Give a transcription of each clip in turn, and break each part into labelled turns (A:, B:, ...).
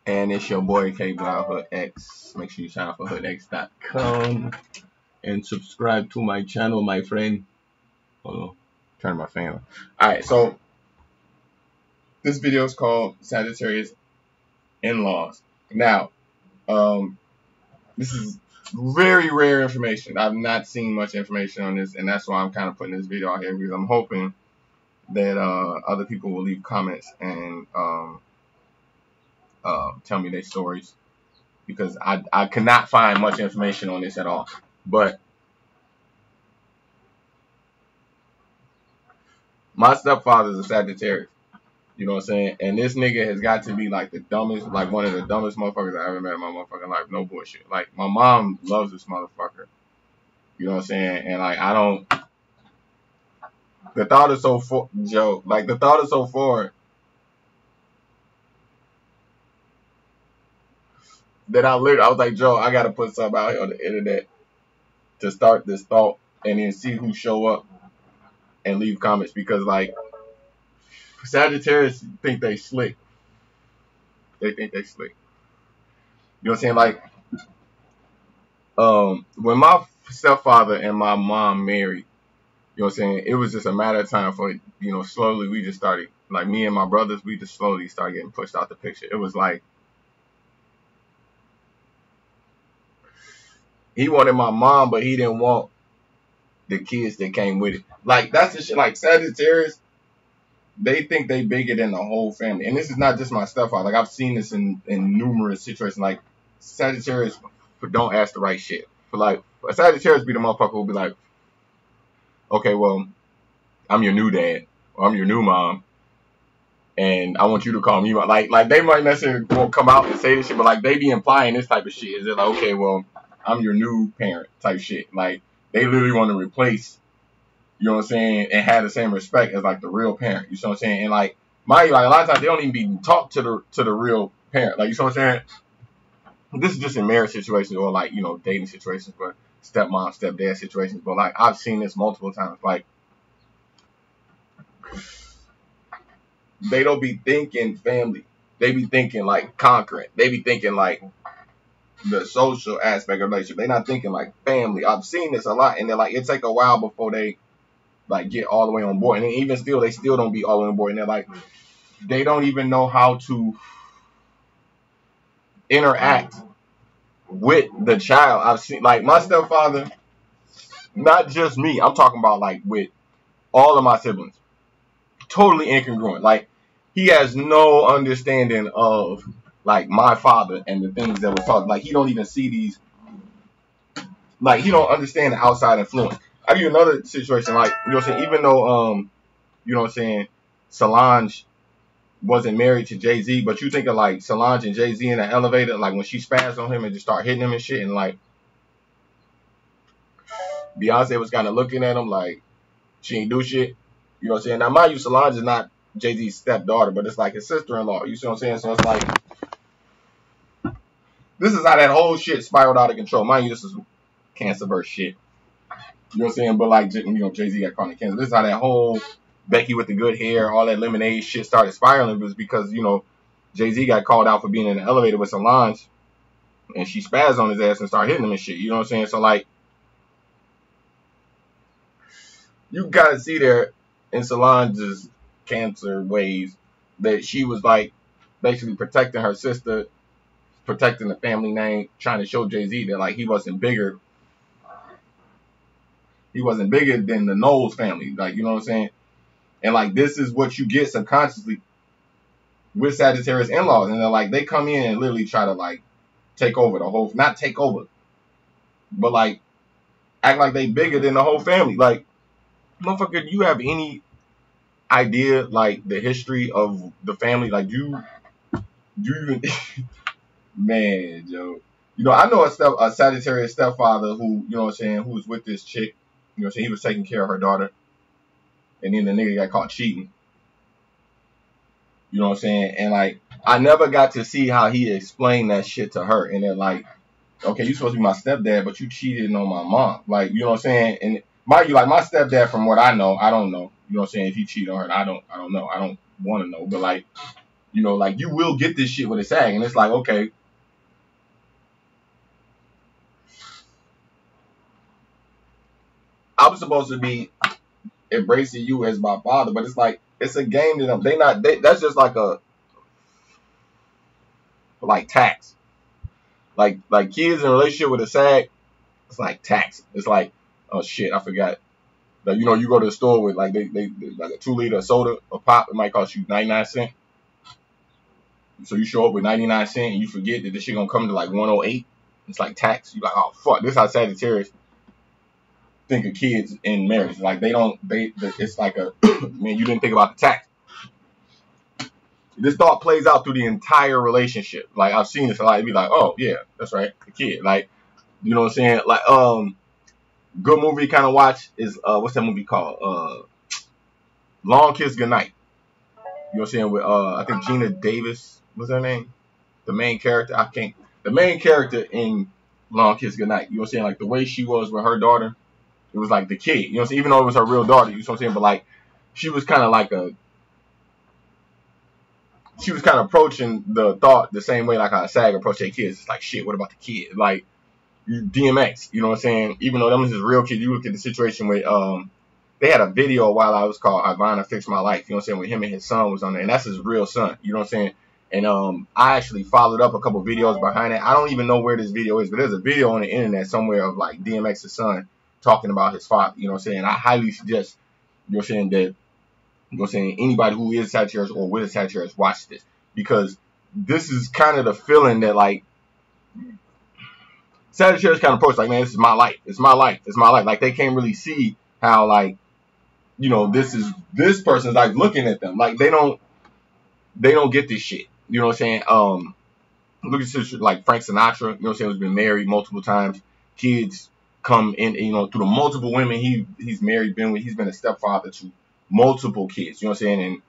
A: And it's your boy K-Blao Hood X. Make sure you sign up for hoodx.com and subscribe to my channel, my friend. Hold on, turn my fan on. Alright, so this video is called Sagittarius in-laws. Now, this is very rare information. I've not seen much information on this, and that's why I'm kind of putting this video out here, because I'm hoping that other people will leave comments and tell me their stories, because I could not find much information on this at all. But my stepfather's a Sagittarius. You know what I'm saying? And this nigga has got to be like the dumbest, like one of the dumbest motherfuckers I ever met in my motherfucking life. No bullshit. Like, my mom loves this motherfucker. You know what I'm saying? And like, the thought is so Joe, like the thought is so foreign that I was like, Joe, I gotta put something out here on the internet to start this thought and then see who show up and leave comments, because like, Sagittarius think they slick. They think they slick. You know what I'm saying? Like, when my stepfather and my mom married, you know what I'm saying, it was just a matter of time for, you know, slowly we just started, like, me and my brothers, we just slowly started getting pushed out the picture. It was like, he wanted my mom, but he didn't want the kids that came with it. Like, that's the shit. Like, Sagittarius, they think they bigger than the whole family. And this is not just my stepfather. Like, I've seen this in numerous situations. Like, Sagittarius don't ask the right shit. For like, a Sagittarius be the motherfucker who'll be like, okay, well, I'm your new dad, or I'm your new mom, and I want you to call me. Like they might necessarily won't come out and say this shit, but like, they be implying this type of shit. Is it like, okay, well, I'm your new parent type shit. Like, they literally want to replace, you know what I'm saying, and have the same respect as like the real parent. You know what I'm saying? And like, mind you, like, a lot of times they don't even be talk to the real parent. Like, you know what I'm saying? This is just in marriage situations, or like, you know, dating situations, but stepmom, stepdad situations. But like, I've seen this multiple times. Like, they don't be thinking family. They be thinking like conquering. They be thinking like the social aspect of relationship. They're not thinking like family. I've seen this a lot, and they're like, it take a while before they like get all the way on board. And then even still, they still don't be all the way on board. And they're like, they don't even know how to interact with the child. I've seen, like, my stepfather, not just me, I'm talking about like with all of my siblings, totally incongruent. Like, he has no understanding of like my father and the things that were taught. Like, he don't even see these, like, he don't understand the outside influence. I'll give you another situation. Like, you know what I'm saying, even though you know what I'm saying, Solange wasn't married to Jay-Z, but you think of like Solange and Jay-Z in the elevator, like when she spazzed on him and just start hitting him and shit, and like Beyonce was kind of looking at him like she ain't do shit. You know what I'm saying? Now, mind you, Solange is not Jay-Z's stepdaughter, but it's like his sister-in-law. You see what I'm saying? So it's like, this is how that whole shit spiraled out of control. Mind you, this is cancer-verse shit. You know what I'm saying? But like, you know, Jay-Z got caught in cancer. This is how that whole Becky with the good hair, all that lemonade shit started spiraling. It was because, you know, Jay-Z got called out for being in the elevator with Solange, and she spazzed on his ass and started hitting him and shit. You know what I'm saying? So like, you gotta see there in Solange's cancer ways that she was like basically protecting her sister, protecting the family name, trying to show Jay-Z that like he wasn't bigger. He wasn't bigger than the Knowles family. Like, you know what I'm saying? And like, this is what you get subconsciously with Sagittarius in-laws. And they're like, they come in and literally try to like take over the whole, not take over, but like act like they bigger than the whole family. Like, motherfucker, do you have any idea like the history of the family? Like, do you even man, Joe. You know, I know a Sagittarius stepfather who, you know what I'm saying, who was with this chick. You know what I'm saying? He was taking care of her daughter, and then the nigga got caught cheating. You know what I'm saying? And like, I never got to see how he explained that shit to her. And they're like, okay, you supposed to be my stepdad, but you cheated on my mom. Like, you know what I'm saying? And mind you, like, my stepdad, from what I know, I don't know. You know what I'm saying? If he cheated on her, I don't know. I don't want to know. But like, You know, like you will get this shit with a Sag, and it's like, okay, I was supposed to be embracing you as my father, but it's like it's a game to them. That's just like a tax. Like kids in a relationship with a Sag, it's like tax. It's like, oh shit, I forgot. Like, you know, you go to the store with like they like a 2 liter soda or pop, it might cost you 99 cents. So you show up with 99 cents and you forget that this shit gonna come to like 108. It's like tax. You like, oh fuck, this is how Sagittarius think of kids in marriage. Like it's like a man, you didn't think about the tax. This thought plays out through the entire relationship. Like I've seen this a lot. It'd be like, oh yeah, that's right, the kid. Like, you know what I'm saying? Like good movie kind of watch is what's that movie called? Long Kiss Goodnight. You know what I'm saying? With I think Gina Davis was her name. The main character. The main character in Long Kiss Goodnight. You know what I'm saying? Like the way she was with her daughter, it was like the kid. You know what I'm saying? Even though it was her real daughter, you know what I'm saying? But like she was kind of approaching the thought the same way like how a Sag approach their kids. It's like, shit, what about the kid? Like DMX, you know what I'm saying? Even though them was his real kid, you look at the situation with they had a video while I was called Ivana Fix My Life, you know what I'm saying, when him and his son was on there, and that's his real son, you know what I'm saying? And I actually followed up a couple videos behind it. I don't even know where this video is, but there's a video on the internet somewhere of like DMX's son talking about his father, you know what I'm saying? I highly suggest, you know what I'm saying, that, you know what I'm saying, anybody who is Sagittarius or with a Sagittarius watch this, because this is kind of the feeling that like Sagittarius kind of approach like, man, this is my life. It's my life. It's my life. Like they can't really see how like, you know, this person's like looking at them. Like they don't get this shit. You know what I'm saying? Look at like Frank Sinatra, you know what I'm saying, who's been married multiple times. Kids come in, you know, through the multiple women he's married, he's been a stepfather to multiple kids, you know what I'm saying? And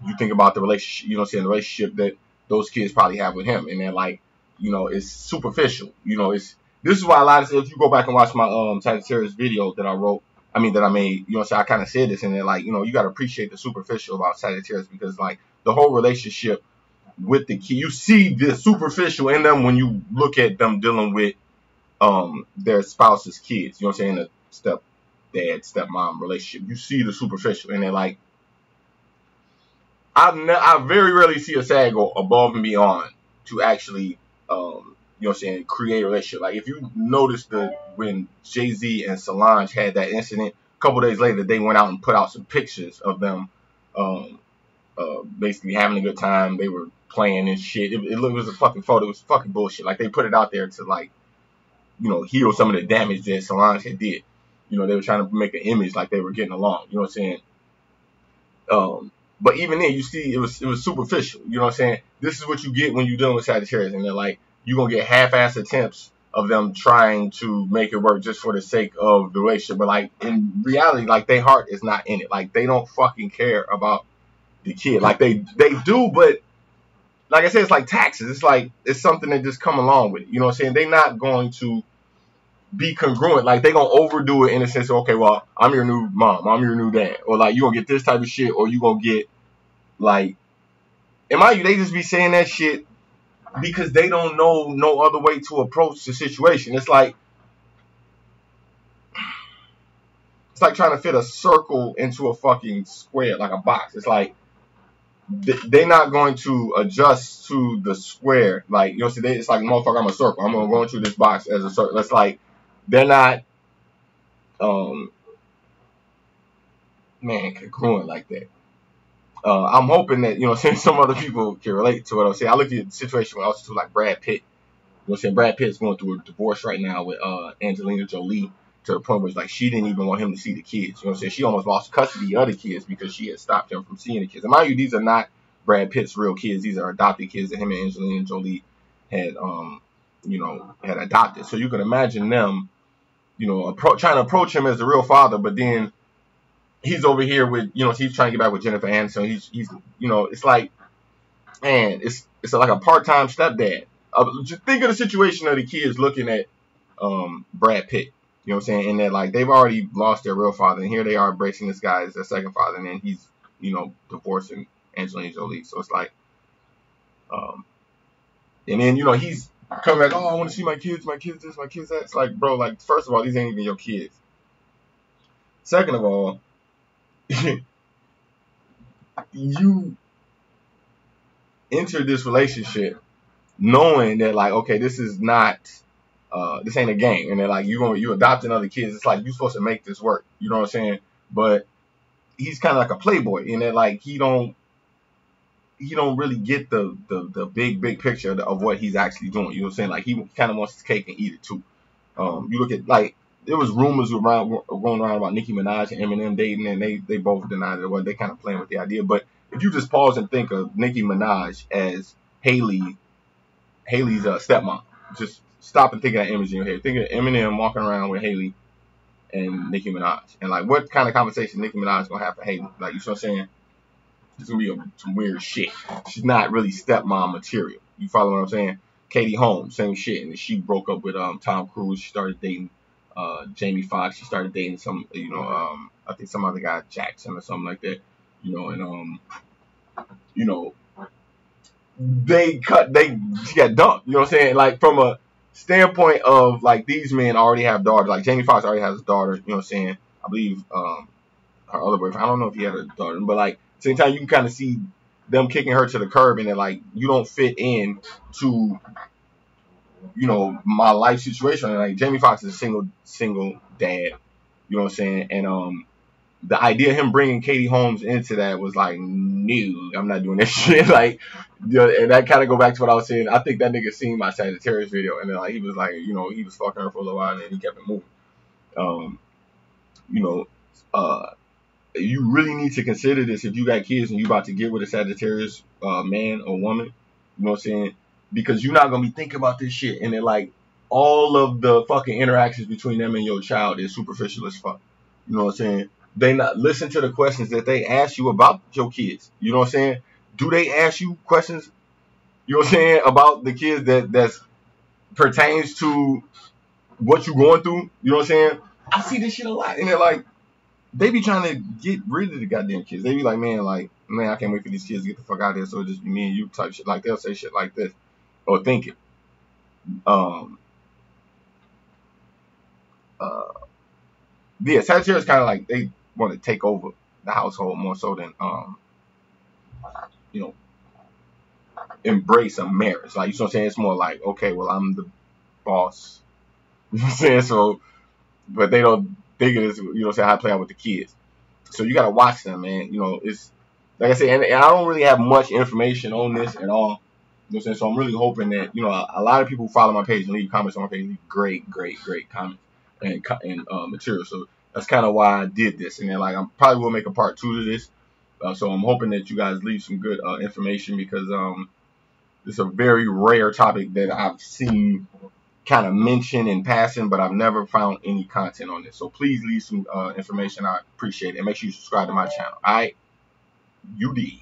A: you think about the relationship, you know what I'm saying, the relationship that those kids probably have with him, and then like, you know, it's superficial. You know, this is why a lot of, if you go back and watch my Sagittarius video that I made, you know, so I kind of said this, and then like, you know, you got to appreciate the superficial about Sagittarius, because like the whole relationship with the kid, you see the superficial in them when you look at them dealing with their spouse's kids, you know what I'm saying, the stepdad, stepmom relationship. You see the superficial, and then like I very rarely see a Sag go above and beyond to actually you know what I'm saying, create a relationship. Like if you notice when Jay-Z and Solange had that incident, a couple days later they went out and put out some pictures of them basically having a good time. They were playing and shit. It was a fucking photo. It was fucking bullshit. Like they put it out there to like, you know, heal some of the damage that Solange had did. You know, they were trying to make an image like they were getting along. You know what I'm saying? But even then, you see, it was superficial. You know what I'm saying? This is what you get when you're dealing with Sagittarius, and they're like, you're gonna get half-ass attempts of them trying to make it work just for the sake of the relationship. But like in reality, like their heart is not in it. Like they don't fucking care about the kid. Like they do, but like I said, it's like taxes. It's like it's something that just come along with it. You know what I'm saying? They're not going to be congruent. Like they gonna overdo it in a sense of, okay, well, I'm your new mom, I'm your new dad, or like you gonna get this type of shit, or you gonna get like, in my view, they just be saying that shit because they don't know no other way to approach the situation. It's like trying to fit a circle into a fucking square, like a box. It's like they're not going to adjust to the square. Like, you know, it's like, motherfucker, I'm a circle. I'm gonna go into this box as a circle. It's like they're not congruent like that. I'm hoping that, you know, since some other people can relate to what I'm saying. I look at the situation with also like Brad Pitt. You know what I'm saying? Brad Pitt's going through a divorce right now with Angelina Jolie, to the point where it's like she didn't even want him to see the kids. You know what I'm saying? She almost lost custody of the kids because she had stopped him from seeing the kids. And mind you, these are not Brad Pitt's real kids. These are adopted kids that him and Angelina Jolie had had adopted. So you can imagine them, you know, trying to approach him as the real father, but then he's over here with, you know, he's trying to get back with Jennifer Aniston. He's you know, it's like, man, it's like a part-time stepdad. Just think of the situation of the kids looking at Brad Pitt. You know what I'm saying? And that like they've already lost their real father, and here they are embracing this guy as their second father, and then he's, you know, divorcing Angelina Jolie. So it's like, Um, and then, you know, he's coming back, oh, I want to see my kids this, my kids that. It's like, bro, like, first of all, these ain't even your kids. Second of all, you enter this relationship knowing that, like, okay, this is not, this ain't a game, and then, like, you adopting other kids. It's like, you supposed to make this work. You know what I'm saying? But he's kind of like a playboy in that, like, he don't really get the big picture of what he's actually doing. You know what I'm saying? Like, he kind of wants his cake and eat it too. You look at, like, there was rumors going around about Nicki Minaj and Eminem dating, and they both denied it. Well, they kind of playing with the idea. But if you just pause and think of Nicki Minaj as Haley's stepmom, just stop and think of that image in your head. Think of Eminem walking around with Haley and Nicki Minaj, and like, what kind of conversation Nicki Minaj is gonna have for Haley? Like, you know what I'm saying? It's gonna be some weird shit. She's not really stepmom material. You follow what I'm saying? Katie Holmes, same shit. And she broke up with Tom Cruise. She started dating Jamie Foxx. She started dating some, I think some other guy, Jackson or something like that. You know, and she got dumped. You know what I'm saying? Like, from a standpoint of, like, these men already have daughters. Like, Jamie Foxx already has a daughter. You know what I'm saying? I believe her other boyfriend. I don't know if he had a daughter, but, like, same time, you can kind of see them kicking her to the curb, and they're like, you don't fit in to, my life situation. And, like, Jamie Foxx is a single dad. You know what I'm saying? And the idea of him bringing Katie Holmes into that was like, no, I'm not doing that shit. Like, and that kind of go back to what I was saying. I think that nigga seen my Sagittarius video, and then, like, he was like, he was fucking her for a little while, and then he kept it moving. You know, you really need to consider this if you got kids and you about to get with a Sagittarius man or woman. You know what I'm saying? Because you're not gonna be thinking about this shit, and then, like, all of the fucking interactions between them and your child is superficial as fuck. You know what I'm saying? They not listen to the questions that they ask you about your kids. You know what I'm saying? Do they ask you questions, you know what I'm saying, about the kids that pertains to what you going through? You know what I'm saying? I see this shit a lot, and they're like, they be trying to get rid of the goddamn kids. They be like, man, I can't wait for these kids to get the fuck out of here, so it just be me and you type shit. Like, they'll say shit like this or think it. Yeah, Sagittarius kind of like, they want to take over the household more so than embrace a marriage. Like, you know what I'm saying? It's more like, okay, well, I'm the boss. You know what I'm saying? So, but they don't think it is, you know what I'm saying, how to play out with the kids. So you gotta watch them, man. It's like I said, and I don't really have much information on this at all. You know what I'm saying? So I'm really hoping that, a lot of people who follow my page and leave comments on my page, leave great comments and material. So that's kind of why I did this. And then, like, I probably will make a part 2 to this. So I'm hoping that you guys leave some good information, because it's a very rare topic that I've seen kind of mentioned in passing, but I've never found any content on this. So please leave some information. I appreciate it. And make sure you subscribe to my channel. All right? You dig.